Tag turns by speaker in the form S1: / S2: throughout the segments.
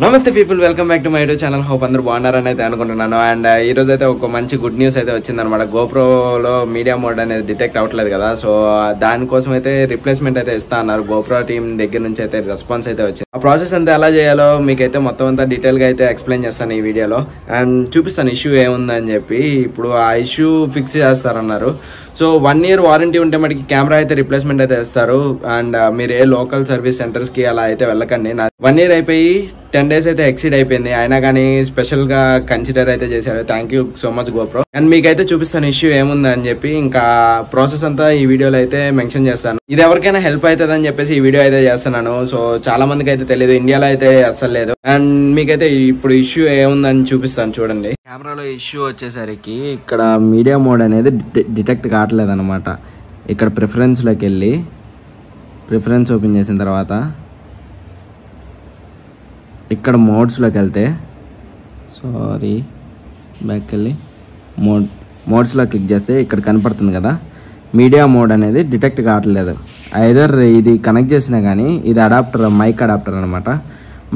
S1: నమస్తే people, welcome back to my YouTube channel. Hope అందరూ బాగున్నారని అయితే అనుకుంటున్నాను. అండ్ ఈ రోజు అయితే ఒక మంచి గుడ్ న్యూస్ అయితే వచ్చిందనమాట. గోప్రోలో మీడియా మోడ్ అనేది డిటెక్ట్ అవ్వట్లేదు కదా, సో దానికోసం అయితే రిప్లేస్మెంట్ అయితే ఇస్తా అన్నారు. గోప్రో టీం దగ్గర నుంచి అయితే రెస్పాన్స్ అయితే వచ్చింది. ఆ ప్రాసెస్ అంతా ఎలా చేయాలో మీకైతే మొత్తం అంతా డీటెయిల్గా అయితే ఎక్స్ప్లెయిన్ చేస్తాను ఈ వీడియోలో. అండ్ చూపిస్తాను ఇష్యూ ఏముందని చెప్పి. ఇప్పుడు ఆ ఇష్యూ ఫిక్స్ చేస్తారన్నారు. సో 1 year వారంటీ ఉంటే మనకి కెమెరా అయితే రిప్లేస్మెంట్ అయితే ఇస్తారు. అండ్ మీరు ఏ లోకల్ సర్వీస్ సెంటర్స్కి అలా అయితే వెళ్ళకండి. 1 year అయిపోయి 10 days అయితే ఎక్సీడ్ అయిపోయింది, అయినా కానీ స్పెషల్గా కన్సిడర్ అయితే చేశారు. Thank you so much GoPro. And మీకైతే చూపిస్తాను ఇష్యూ ఏముంది అని చెప్పి. ఇంకా ప్రాసెస్ అంతా ఈ వీడియోలో అయితే మెన్షన్ చేస్తాను. ఇది ఎవరికైనా హెల్ప్ అవుతుంది అని చెప్పేసి ఈ వీడియో అయితే చేస్తున్నాను. సో చాలా మందికి అయితే తెలియదు, ఇండియాలో అయితే అస్సలు లేదు. అండ్ మీకైతే ఇప్పుడు ఇష్యూ ఏముందని చూపిస్తాను చూడండి. కెమెరాలో ఇష్యూ వచ్చేసరికి ఇక్కడ మీడియా మోడ్ అనేది డిటెక్ట్ కావట్లేదు అనమాట. ఇక్కడ ప్రిఫరెన్స్లోకి వెళ్ళి ప్రిఫరెన్స్ ఓపెన్ చేసిన తర్వాత ఇక్కడ మోడ్స్లోకి వెళ్తే బ్యాక్ వెళ్ళి మోడ్స్లో క్లిక్ చేస్తే ఇక్కడ కనపడుతుంది కదా, మీడియా మోడ్ అనేది డిటెక్ట్ కావట్లేదు. ఐదర్ ఇది కనెక్ట్ చేసినా కానీ, ఇది అడాప్టర్, మైక్ అడాప్టర్ అనమాట.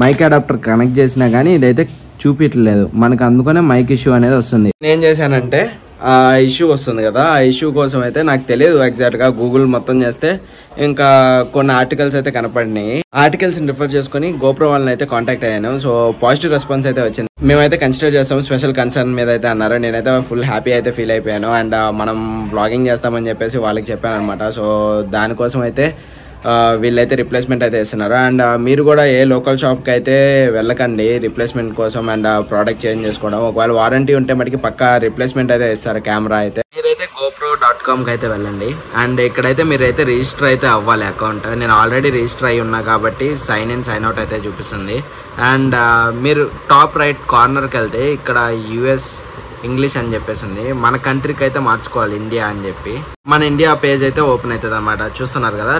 S1: మైక్ అడాప్టర్ కనెక్ట్ చేసినా కానీ ఇదైతే చూపించట్లేదు మనకు, అందుకనే మైక్ ఇష్యూ అనేది వస్తుంది. నేను చేశానంటే ఆ ఇష్యూ వస్తుంది కదా, ఆ ఇష్యూ కోసం అయితే నాకు తెలియదు ఎగ్జాక్ట్గా. గూగుల్ మొత్తం చేస్తే ఇంకా కొన్ని ఆర్టికల్స్ అయితే కనపడినాయి. ఆర్టికల్స్ని రిఫర్ చేసుకుని గోప్రో వాళ్ళని అయితే కాంటాక్ట్ అయ్యాను. సో పాజిటివ్ రెస్పాన్స్ అయితే వచ్చింది. మేమైతే కన్సిడర్ చేస్తాము, స్పెషల్ కన్సర్న్ మీద అయితే అన్నారు. నేనైతే ఫుల్ హ్యాపీ అయితే ఫీల్ అయిపోయాను. అండ్ మనం వ్లాగింగ్ చేస్తామని చెప్పేసి వాళ్ళకి చెప్పాను అనమాట. సో దానికోసం అయితే వీళ్ళైతే రిప్లేస్మెంట్ అయితే ఇస్తున్నారు. అండ్ మీరు కూడా ఏ లోకల్ షాప్కి అయితే వెళ్ళకండి రిప్లేస్మెంట్ కోసం అండ్ ప్రోడక్ట్ చేంజ్ చేసుకోవడం. ఒకవేళ వారంటీ ఉంటే మటుకి పక్కా రిప్లేస్మెంట్ అయితే ఇస్తారు కెమెరా అయితే. మీరైతే GoPro.comకి అయితే వెళ్ళండి. అండ్ ఇక్కడైతే మీరైతే రిజిస్టర్ అయితే అవ్వాలి అకౌంట్. నేను ఆల్రెడీ రిజిస్టర్ అయ్యి ఉన్నా కాబట్టి సైన్ ఇన్ సైన్ అవుట్ అయితే చూపిస్తుంది. అండ్ మీరు టాప్ రైట్ కార్నర్కి వెళ్తే ఇక్కడ US ఇంగ్లీష్ అని చెప్పేసి ఉంది. మన కంట్రీకి అయితే మార్చుకోవాలి ఇండియా అని చెప్పి. మన ఇండియా పేజ్ అయితే ఓపెన్ అవుతుంది అనమాట. చూస్తున్నారు కదా,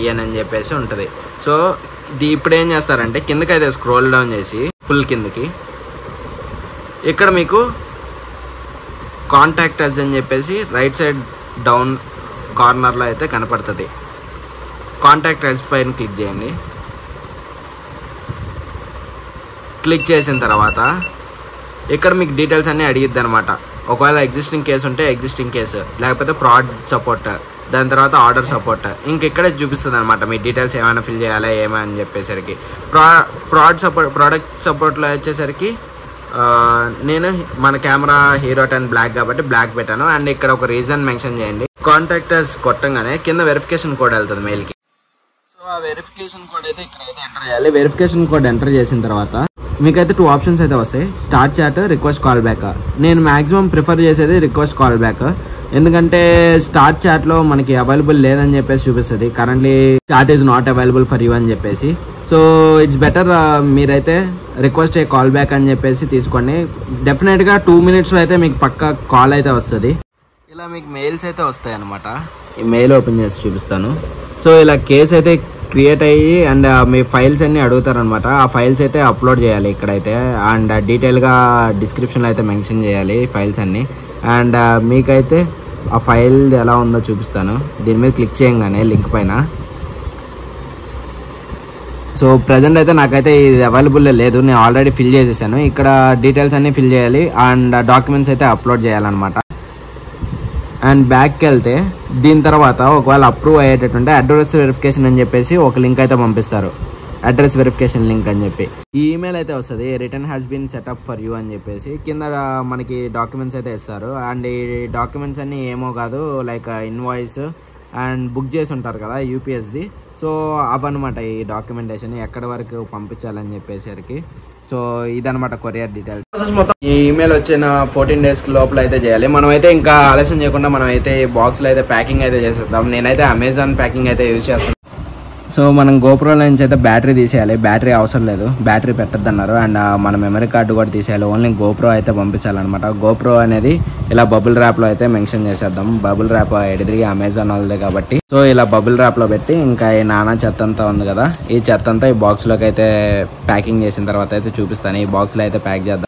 S1: .in అని చెప్పేసి ఉంటుంది. సో ఇది ఇప్పుడు ఏం చేస్తారంటే కిందకి అయితే స్క్రోల్ డౌన్ చేసి ఫుల్ కిందకి ఇక్కడ మీకు కాంటాక్ట్ అస్ అని చెప్పేసి రైట్ సైడ్ డౌన్ కార్నర్లో అయితే కనపడుతుంది. కాంటాక్ట్ అస్ పైన క్లిక్ చేయండి. క్లిక్ చేసిన తర్వాత ఇక్కడ మీకు డీటెయిల్స్ అన్నీ అడిగిద్ది అనమాట. ఒకవేళ ఎగ్జిస్టింగ్ కేసు ఉంటే ఎగ్జిస్టింగ్ కేసు, లేకపోతే ప్రాడ్ సపోర్ట్, దాని తర్వాత ఆర్డర్ సపోర్ట్. ఇక్కడే చూపిస్తుంది అనమాట మీ డీటెయిల్స్ ఏమైనా ఫిల్ చేయాలా ఏమని చెప్పేసరికి. ప్రోడక్ట్ సపోర్ట్లో వచ్చేసరికి నేను మన కెమెరా Hero 10 బ్లాక్ కాబట్టి బ్లాక్ పెట్టాను. అండ్ ఇక్కడ ఒక రీజన్ మెన్షన్ చేయండి. కాంటాక్టర్స్ కొట్టంగానే కింద వెరిఫికేషన్ కోడ్ వెళ్తుంది మెయిల్కి. సో ఆ వెరిఫికేషన్ కోడ్ అయితే ఇక్కడైతే ఎంటర్ చేయాలి. వెరిఫికేషన్ కోడ్ ఎంటర్ చేసిన తర్వాత మీకైతే 2 ఆప్షన్స్ అయితే వస్తాయి, start chat, request call back. నేను మ్యాక్సిమం ప్రిఫర్ చేసేది రిక్వెస్ట్ కాల్ బ్యాక్. ఎందుకంటే స్టార్ట్ చాట్లో మనకి అవైలబుల్ లేదని చెప్పేసి చూపిస్తుంది. Currently chat is not available for you అని చెప్పేసి. సో ఇట్స్ బెటర్ మీరైతే రిక్వెస్ట్ కాల్ బ్యాక్ అని చెప్పేసి తీసుకోండి. డెఫినెట్గా 2 minutesలో అయితే మీకు పక్కా కాల్ అయితే వస్తుంది. ఇలా మీకు మెయిల్స్ అయితే వస్తాయి అనమాట. ఈ మెయిల్ ఓపెన్ చేసి చూపిస్తాను. సో ఇలా కేసు అయితే క్రియేట్ అయ్యి అండ్ మీ ఫైల్స్ అన్నీ అడుగుతారనమాట. ఆ ఫైల్స్ అయితే అప్లోడ్ చేయాలి ఇక్కడైతే. అండ్ డీటెయిల్గా డిస్క్రిప్షన్లో అయితే మెన్షన్ చేయాలి ఫైల్స్ అన్నీ. అండ్ మీకైతే ఆ ఫైల్ ఎలా ఉందో చూపిస్తాను. దీని మీద క్లిక్ చేయగానే లింక్ పైన. సో ప్రజెంట్ అయితే నాకైతే ఇది అవైలబుల్ లేదు, నేను ఆల్రెడీ ఫిల్ చేసేసాను. ఇక్కడ డీటెయిల్స్ అన్నీ ఫిల్ చేయాలి అండ్ డాక్యుమెంట్స్ అయితే అప్లోడ్ చేయాలన్నమాట. అండ్ బ్యాక్కి వెళ్తే దీని తర్వాత ఒకవేళ అప్రూవ్ అయ్యేటట్టుంటే అడ్రస్ వెరిఫికేషన్ అని చెప్పేసి ఒక లింక్ అయితే పంపిస్తారు. అడ్రస్ వెరిఫికేషన్ లింక్ అని చెప్పి ఈ ఈమెయిల్ అయితే వస్తుంది. Return has been set up for you అని చెప్పేసి కింద మనకి డాక్యుమెంట్స్ అయితే ఇస్తారు. అండ్ ఈ డాక్యుమెంట్స్ అన్నీ ఏమో కాదు, లైక్ ఇన్వాయిస్ అండ్ బుక్ చేసి ఉంటారు కదా UPSది. సో అవన్నమాట ఈ డాక్యుమెంటేషన్ ఎక్కడి వరకు పంపించాలని చెప్పేసరికి. సో ఇదనమాట కొరియర్ డీటెయిల్స్. మొత్తం ఈ ఈమెయిల్ వచ్చిన 14 days లోపల అయితే చేయాలి. మనమైతే ఇంకా ఆలస్యం చేయకుండా మనమైతే బాక్స్లో అయితే ప్యాకింగ్ అయితే చేసేద్దాం. నేనైతే అమెజాన్ ప్యాకింగ్ అయితే యూజ్ చేస్తాను. సో మనం GoPro నుంచి అయితే బ్యాటరీ తీసేయాలి. బ్యాటరీ అవసరం లేదు, బ్యాటరీ పెట్టద్దు అన్నారు. అండ్ మన మెమరీ కార్డు కూడా తీసేయాలి. ఓన్లీ GoPro అయితే పంపించాలన్నమాట. GoPro అనేది ఇలా బబుల్ ర్యాప్లో అయితే మెన్షన్ చేసేద్దాం. బబుల్ ర్యాప్ ఎడిదిరిగి అమెజాన్ వాళ్ళదే కాబట్టి. సో ఇలా బబుల్ ర్యాప్లో పెట్టి ఇంకా ఈ నానా చెత్త అంతా ఉంది కదా, ఈ చెత్త అంతా ఈ బాక్స్లోకి అయితే ప్యాకింగ్ చేసిన తర్వాత అయితే చూపిస్తాను. ఈ బాక్స్లో అయితే ప్యాక్ చేద్దాం.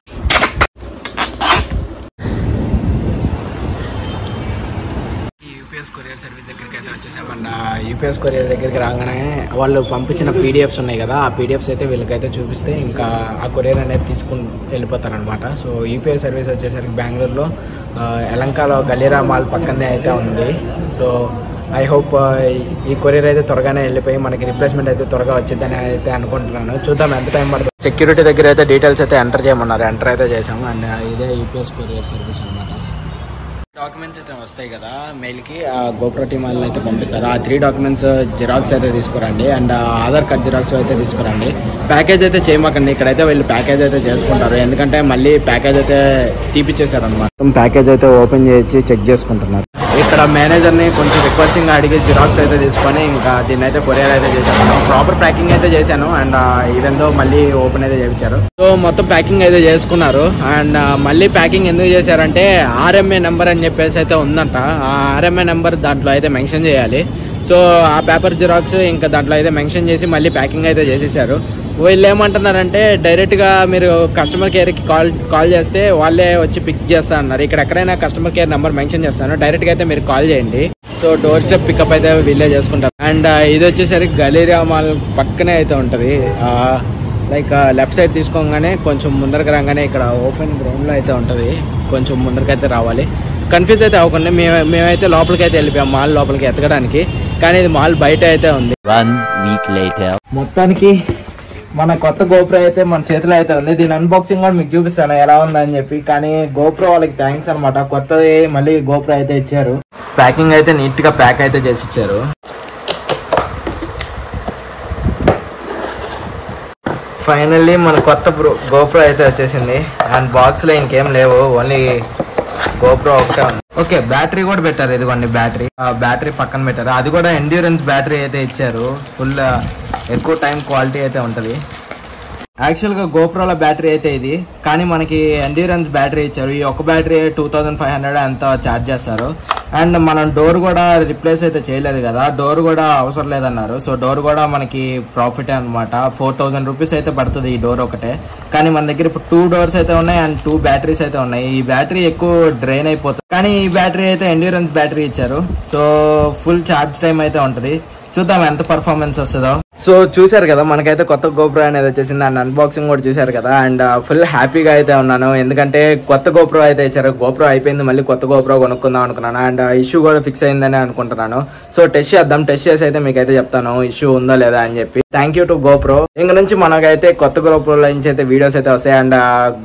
S1: UPS కొరియర్ సర్వీస్ దగ్గరికి అయితే వచ్చేసామన్న యూపీఎస్ కొరియర్ దగ్గరికి రాగానే వాళ్ళు పంపించిన పీడిఎఫ్స్ ఉన్నాయి కదా, ఆ పీడిఎఫ్స్ అయితే వీళ్ళకైతే చూపిస్తే ఇంకా ఆ కొరియర్ అనేది తీసుకుని వెళ్ళిపోతారనమాట. సో యూపీఎస్ సర్వీస్ వచ్చేసరికి బెంగళూరులో ఎలంకాలో గలీరా మాల్ పక్కనే అయితే ఉంది. సో ఐ హోప్ ఈ కొరియర్ అయితే త్వరగానే వెళ్ళిపోయి మనకి రిప్లేస్మెంట్ అయితే త్వరగా వచ్చిందని అయితే అనుకుంటున్నాను. చూద్దాం ఎంత టైం పడుతుంది. సెక్యూరిటీ దగ్గర అయితే డీటెయిల్స్ అయితే ఎంటర్ చేయమన్నారు, ఎంటర్ అయితే చేసాము. అండ్ ఇదే యూపీఎస్ కొరియర్ సర్వీస్ అనమాట. డాక్యుమెంట్స్ అయితే వస్తాయి కదా మెయిల్కి, ఆ గోప్రో టీమ్ వాళ్ళు అయితే పంపిస్తారు. ఆ 3 డాక్యుమెంట్స్ జిరాక్స్ అయితే తీసుకురండి, అండ్ ఆధార్ కార్డ్ జిరాక్స్ అయితే తీసుకురండి. ప్యాకేజ్ అయితే చేయమాకండి, ఇక్కడైతే వీళ్ళు ప్యాకేజ్ అయితే చేసుకుంటారు, ఎందుకంటే మళ్ళీ ప్యాకేజ్ అయితే తీపిచ్చేసారు అనమాట. ప్యాకేజ్ అయితే ఓపెన్ చేసి చెక్ చేసుకుంటున్నారు. ఇక్కడ మేనేజర్ని కొంచెం రిక్వెస్టింగ్ అడిగి జిరాక్స్ అయితే తీసుకొని ఇంకా దీన్ని అయితే కొరియర్ అయితే చేశాను. ప్రాపర్ ప్యాకింగ్ అయితే చేశాను, అండ్ ఈవెన్ దో మళ్ళీ ఓపెన్ అయితే చేయించారు. సో మొత్తం ప్యాకింగ్ అయితే చేసుకున్నారు. అండ్ మళ్ళీ ప్యాకింగ్ ఎందుకు చేశారంటే RMA నెంబర్ అని చెప్పేసి అయితే ఉందంట. ఆ RMA నెంబర్ దాంట్లో అయితే మెన్షన్ చేయాలి. సో ఆ పేపర్ జిరాక్స్ ఇంకా దాంట్లో అయితే మెన్షన్ చేసి మళ్ళీ ప్యాకింగ్ అయితే చేసేసారు. వీళ్ళు ఏమంటున్నారంటే డైరెక్ట్గా మీరు కస్టమర్ కేర్కి కాల్ చేస్తే వాళ్ళే వచ్చి పిక్ చేస్తా అన్నారు. ఇక్కడ ఎక్కడైనా కస్టమర్ కేర్ నెంబర్ మెన్షన్ చేస్తాను, డైరెక్ట్గా అయితే మీరు కాల్ చేయండి. సో డోర్ స్టెప్ పికప్ అయితే వీళ్ళే చేసుకుంటారు. అండ్ ఇది వచ్చేసరికి గలీరా మాల్ పక్కనే అయితే ఉంటుంది. లైక్ లెఫ్ట్ సైడ్ తీసుకోగానే కొంచెం ముందరకు రాగానే ఇక్కడ ఓపెన్ గ్రౌండ్లో అయితే ఉంటుంది. కొంచెం ముందరకైతే రావాలి. కన్ఫ్యూజ్ అయితే అవ్వకుండా మేమైతే లోపలికి అయితే వెళ్ళిపోయాం, మాల్ లోపలికి ఎతకడానికి. కానీ ఇది మాల్ బయట అయితే ఉంది.
S2: 1 week later.
S1: మొత్తానికి మన కొత్త గోప్రో అయితే మన చేతిలో అయితే ఉంది. దీని అన్బాక్సింగ్ కూడా మీకు చూపిస్తాను ఎలా ఉందని చెప్పి. కానీ గోప్రో వాళ్ళకి థ్యాంక్స్ అనమాట, కొత్తది మళ్ళీ గోప్రో అయితే ఇచ్చారు. ప్యాకింగ్ అయితే నీట్ గా ప్యాక్ అయితే చేసి ఇచ్చారు. ఫైనల్లీ మన కొత్త గోప్రో అయితే వచ్చేసింది. అండ్ బాక్స్ లో ఇంకేం లేవు, ఓన్లీ గోప్రో ఒకటే ఉంది. ఓకే, బ్యాటరీ కూడా పెట్టారు. ఇదిగోండి బ్యాటరీ పక్కన పెట్టారు. అది కూడా ఎండ్యూరెన్స్ బ్యాటరీ అయితే ఇచ్చారు. ఫుల్ ఎక్కువ టైం క్వాలిటీ అయితే ఉంటుంది. యాక్చువల్గా గోప్రోల బ్యాటరీ అయితే ఇది, కానీ మనకి ఎండ్యూరెన్స్ బ్యాటరీ ఇచ్చారు. ఈ ఒక బ్యాటరీ 2500 ఎంత ఛార్జ్ చేస్తారు. అండ్ మనం డోర్ కూడా రిప్లేస్ అయితే చేయలేదు కదా, డోర్ కూడా అవసరం లేదన్నారు. సో డోర్ కూడా మనకి ప్రాఫిటే అనమాట. 4000 రూపీస్ అయితే పడుతుంది ఈ డోర్ ఒకటే. కానీ మన దగ్గర ఇప్పుడు 2 డోర్స్ అయితే ఉన్నాయి అండ్ 2 బ్యాటరీస్ అయితే ఉన్నాయి. ఈ బ్యాటరీ ఎక్కువ డ్రైన్ అయిపోతుంది, కానీ ఈ బ్యాటరీ అయితే ఎండ్యూరెన్స్ బ్యాటరీ ఇచ్చారు. సో ఫుల్ ఛార్జ్ టైం అయితే ఉంటుంది. చూద్దాం ఎంత పర్ఫార్మెన్స్ వస్తుందో. సో చూసారు కదా మనకైతే కొత్త గోప్రో అనేది వచ్చేసింది. అండ్ అన్బాక్సింగ్ కూడా చూసారు కదా. అండ్ ఫుల్ హ్యాపీగా అయితే ఉన్నాను, ఎందుకంటే కొత్త గోప్రో అయితే ఇచ్చారు. గోప్రో అయిపోయింది, మళ్ళీ కొత్త గోప్రో కొనుక్కుందాం అనుకున్నాను. అండ్ ఇష్యూ కూడా ఫిక్స్ అయిందని అనుకుంటున్నాను. సో టెస్ట్ చేద్దాం, టెస్ట్ చేసి అయితే మీకైతే చెప్తాను ఇష్యూ ఉందో లేదా అని చెప్పి. Thank you to GoPro. ఇంక నుంచి మనకైతే కొత్త గోప్రోలో నుంచి అయితే వీడియోస్ అయితే వస్తాయి. అండ్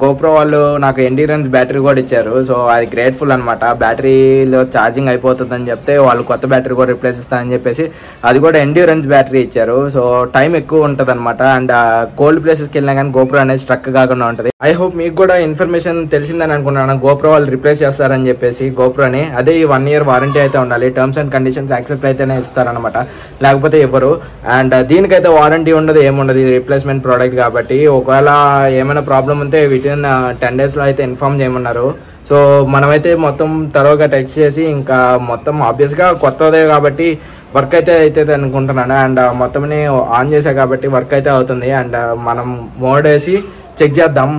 S1: గోప్రో వాళ్ళు నాకు ఎండ్యూరెన్స్ బ్యాటరీ కూడా ఇచ్చారు. సో అది గ్రేట్ఫుల్ అనమాట. బ్యాటరీలో ఛార్జింగ్ అయిపోతుందని చెప్తే వాళ్ళు కొత్త బ్యాటరీ కూడా రిప్లేస్ ఇస్తానని చెప్పేసి అది కూడా ఎండ్యూరెన్స్ బ్యాటరీ ఇచ్చారు. సో టైం ఎక్కువ ఉంటుంది అనమాట. అండ్ కోల్డ్ ప్లేసెస్కి వెళ్ళినా కానీ గోప్రో అనేది స్ట్రక్ కాకుండా ఉంటుంది. ఐ హోప్ మీకు కూడా ఇన్ఫర్మేషన్ తెలిసిందని అనుకున్నాను. గోప్రో వాళ్ళు రిప్లేస్ చేస్తారని చెప్పేసి గోప్రోని. అదే ఈ 1 year వారంటీ అయితే ఉండాలి. టర్మ్స్ అండ్ కండిషన్స్ యాక్సెప్ట్ అయితేనే ఇస్తారనమాట, లేకపోతే ఇవ్వరు. అండ్ దీనికైతే వారంటీ ఉండదు, ఏముండదు. ఇది రిప్లేస్మెంట్ ప్రోడక్ట్ కాబట్టి ఒకవేళ ఏమైనా ప్రాబ్లం ఉంటే వితిన్ 10 days లో అయితే ఇన్ఫార్మ్ చేయమన్నారు. సో మనమైతే మొత్తం తరోగా టెక్స్ట్ చేసి ఇంకా మొత్తం ఆబ్వియస్గా కొత్తదే కాబట్టి వర్క్ అయితే అవుతుంది అనుకుంటున్నాను. అండ్ మొత్తం ఆన్ చేసా కాబట్టి వర్క్ అయితే అవుతుంది. అండ్ మనం మోడ్ వేసి చెక్ చేద్దాం.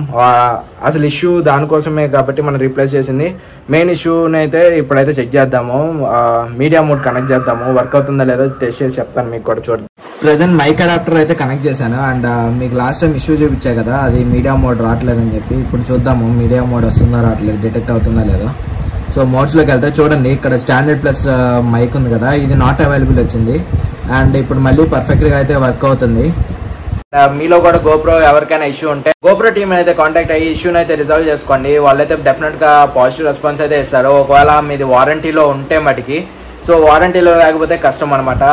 S1: అసలు ఇష్యూ దానికోసమే కాబట్టి మనం రీప్లేస్ చేసింది. మెయిన్ ఇష్యూని అయితే ఇప్పుడైతే చెక్ చేద్దాము. మీడియా మోడ్ కనెక్ట్ చేద్దాము, వర్క్ అవుతుందో లేదో టెస్ట్ చేసి చెప్తాను మీకు కూడా. చూడండి, ప్రెజెంట్ మైక్ అడాప్టర్ అయితే కనెక్ట్ చేశాను. అండ్ మీకు లాస్ట్ టైం ఇష్యూ చూపించాయి కదా, అది మీడియా మోడ్ రావట్లేదని చెప్పి. ఇప్పుడు చూద్దాము మీడియా మోడ్ వస్తుందో రావట్లేదు, డిటెక్ట్ అవుతుందో లేదో. సో మోడ్స్లోకి వెళ్తే చూడండి, ఇక్కడ స్టాండర్డ్ ప్లస్ మైక్ ఉంది కదా, ఇది నాట్ అవైలబుల్ వచ్చింది. అండ్ ఇప్పుడు మళ్ళీ పర్ఫెక్ట్గా అయితే వర్క్ అవుతుంది. మీలో కూడా గోప్రో ఎవరికైనా ఇష్యూ ఉంటే గోప్రో టీమ్ అయితే కాంటాక్ట్ అయ్యి ఇష్యూని అయితే రిజాల్వ్ చేసుకోండి. వాళ్ళైతే డెఫినెట్గా పాజిటివ్ రెస్పాన్స్ అయితే ఇస్తారు. ఒకవేళ మీది వారంటీలో ఉంటే మటుకి. సో వారంటీలో లేకపోతే కష్టం అనమాట.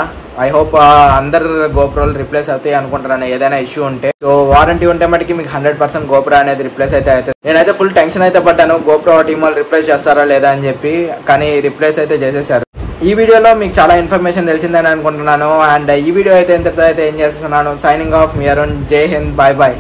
S1: ఐ హోప్ అందరు గోప్రోలు రిప్లేస్ అవుతాయి అనుకుంటున్నాను ఏదైనా ఇష్యూ ఉంటే. సో వారంటీ ఉంటే మటుకి మీకు 100% గోప్రో అనేది రిప్లేస్ అయితే అవుతుంది. నేనైతే ఫుల్ టెన్షన్ అయితే పడ్డాను గోప్రో టీమ్ వాళ్ళు రిప్లేస్ చేస్తారా లేదా అని చెప్పి, కానీ రిప్లేస్ అయితే చేసేసారు. ఈ వీడియోలో మీకు చాలా ఇన్ఫర్మేషన్ తెలిసిందని అనుకుంటున్నాను. అండ్ ఈ వీడియో అయితే ఎంతతో అయితే ఏం చేస్తున్నాను. సైనింగ్ ఆఫ్ మీ అరుణ్. జై హింద్, బాయ్ బాయ్.